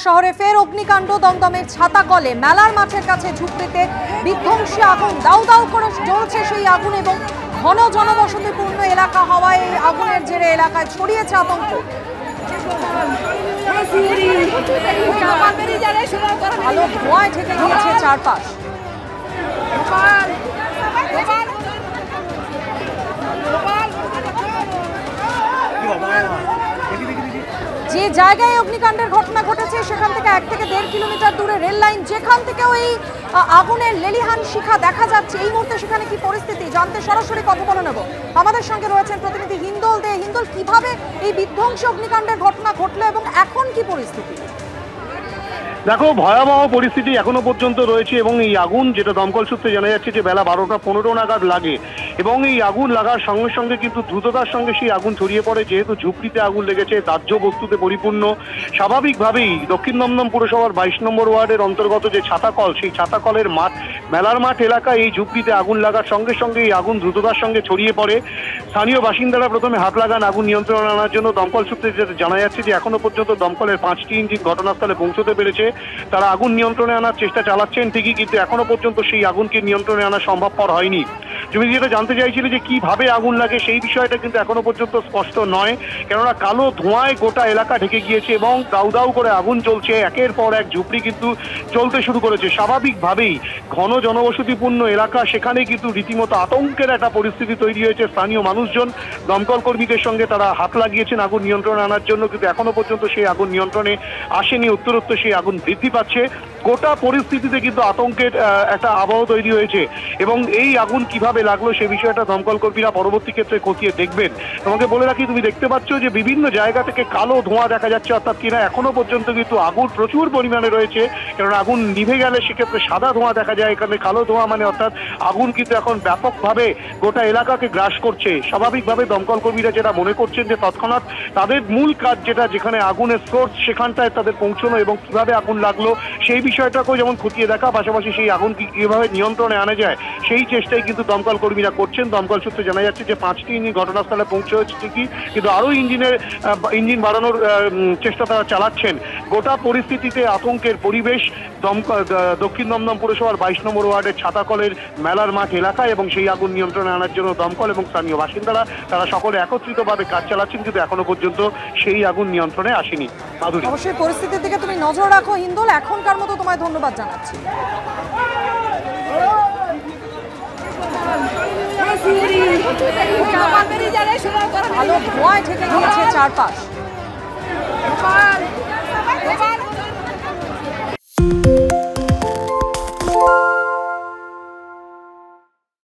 শহরে ফের অগ্নিকাণ্ড, দমদমের ছাতাকলে মেলার মাঠের কাছে ঝুপড়িতে বিধ্বংসী আগুন। দাউ দাউ করে জ্বলছে সেই আগুন এবং ঘন জনবসতিপূর্ণ এলাকা হওয়ায় এই আগুনের জেরে এলাকায় ছড়িয়েছে আতঙ্ক। আলো ধোঁয়ায় ঢেকে গিয়েছে চারপাশ। যে জায়গায় অগ্নিকাণ্ডের ঘটনা ঘটেছে সেখান থেকে 1 থেকে 1.5 কিলোমিটার দূরে রেল লাইন, যেখান থেকেও এই আগুনের লেলিহান শিখা দেখা যাচ্ছে। এই মুহূর্তে সেখানে কি পরিস্থিতি জানতে সরাসরি কথা বলে নেব। আমাদের সঙ্গে রয়েছেন প্রতিনিধি হিন্দল দে। হিন্দল, কিভাবে এই বিধ্বংসী অগ্নিকাণ্ডের ঘটনা ঘটলো এবং এখন কি পরিস্থিতি? দেখো, ভয়াবহ পরিস্থিতি এখনো পর্যন্ত রয়েছে এবং এই আগুন, যেটা দমকল সূত্রে জানা যাচ্ছে যে বেলা 12টা 15 নাগাদ লাগে এবং এই আগুন লাগার সঙ্গে সঙ্গে কিন্তু দ্রুততার সঙ্গে সেই আগুন ছড়িয়ে পড়ে। যেহেতু ঝুপড়িতে আগুন লেগেছে, দাহ্য বস্তুতে পরিপূর্ণ, স্বাভাবিকভাবেই দক্ষিণ দমদম পুরসভার 22 নম্বর ওয়ার্ডের অন্তর্গত যে ছাতাকল, সেই ছাতাকলের মাঠ, মেলার মাঠ এলাকায় এই ঝুপড়িতে আগুন লাগার সঙ্গে সঙ্গে এই আগুন দ্রুততার সঙ্গে ছড়িয়ে পড়ে। স্থানীয় বাসিন্দারা প্রথমে হাত লাগান আগুন নিয়ন্ত্রণে আনার জন্য। দমকল সূত্রে জানা যাচ্ছে যে এখনো পর্যন্ত দমকলের 5টি ইঞ্জিন ঘটনাস্থলে পৌঁছতে পেরেছে। তারা আগুন নিয়ন্ত্রণে আনার চেষ্টা চালাচ্ছেন ঠিকই, কিন্তু এখনো পর্যন্ত সেই আগুনকে নিয়ন্ত্রণে আনা সম্ভবপর হয়নি। তুমি যেটা জানতে চাইছিলে যে কিভাবে আগুন লাগে, সেই বিষয়টা কিন্তু এখনো পর্যন্ত স্পষ্ট নয়, কেননা কালো ধোঁয়ায় গোটা এলাকা ঢেকে গিয়েছে এবং দাউ দাউ করে আগুন জ্বলছে। একের পর এক ঝুপড়ি কিন্তু চলতে শুরু করেছে। স্বাভাবিকভাবেই ঘন জনবসতিপূর্ণ এলাকা, সেখানে কিন্তু রীতিমতো আতঙ্কের একটা পরিস্থিতি তৈরি হয়েছে। স্থানীয় মানুষজন দমকল কর্মীদের সঙ্গে তারা হাত লাগিয়েছেন আগুন নিয়ন্ত্রণে আনার জন্য, কিন্তু এখনো পর্যন্ত সেই আগুন নিয়ন্ত্রণে আসেনি। উত্তরোত্তর সেই আগুন বৃদ্ধি পাচ্ছে। গোটা পরিস্থিতিতে কিন্তু আতঙ্কের একটা আবহ তৈরি হয়েছে এবং এই আগুন কিভাবে লাগলো সে বিষয়টা দমকল কর্মীরা পরবর্তী ক্ষেত্রে খতিয়ে দেখবেন। তোমাকে বলে রাখি, তুমি দেখতে পাচ্ছ যে বিভিন্ন জায়গা থেকে কালো ধোঁয়া দেখা যাচ্ছে, অর্থাৎ কিনা এখনো পর্যন্ত কিন্তু আগুন প্রচুর পরিমাণে রয়েছে। কারণ আগুন নিভে গেলে সেক্ষেত্রে সাদা ধোঁয়া দেখা যায়, এখানে কালো ধোঁয়া মানে অর্থাৎ আগুন কিন্তু এখন ব্যাপকভাবে গোটা এলাকাকে গ্রাস করছে। স্বাভাবিকভাবে দমকল কর্মীরা যেটা মনে করছেন যে তৎক্ষণাৎ তাদের মূল কাজ, যেটা যেখানে আগুনের সোর্স সেখানটায় তাদের পৌঁছানো এবং কিভাবে আগুন লাগলো সেই বিষয়টাকেও যেমন খতিয়ে দেখা, পাশাপাশি সেই আগুনকে কিভাবে নিয়ন্ত্রণে আনা যায় সেই চেষ্টাই কিন্তু দমকল কর্মীরা করছেন। দমকল সূত্রে জানা যাচ্ছে যে 5টি ইঞ্জিন ঘটনাস্থলে পৌঁছেছে ঠিকই, কিন্তু আরও ইঞ্জিন বাড়ানোর চেষ্টা তারা চালাচ্ছেন। গোটা পরিস্থিতিতে আতঙ্কের পরিবেশ দক্ষিণ দমদম পুরসভার 22 নম্বর ওয়ার্ডের ছাতাকলের মেলার মাঠ এলাকায় এবং সেই আগুন নিয়ন্ত্রণে আনার জন্য দমকল এবং স্থানীয় বাসিন্দারা তারা সকলে একত্রিতভাবে কাজ চালাচ্ছেন, কিন্তু এখনো পর্যন্ত সেই আগুন নিয়ন্ত্রণে আসেনি। অবশ্যই পরিস্থিতির দিকে তুমি নজর রাখো হিন্দল। এখনকার মতো তোমায় ধন্যবাদ জানাচ্ছি। আলো ধোঁয়ায় ঢেকে গিয়েছে চারপাশ।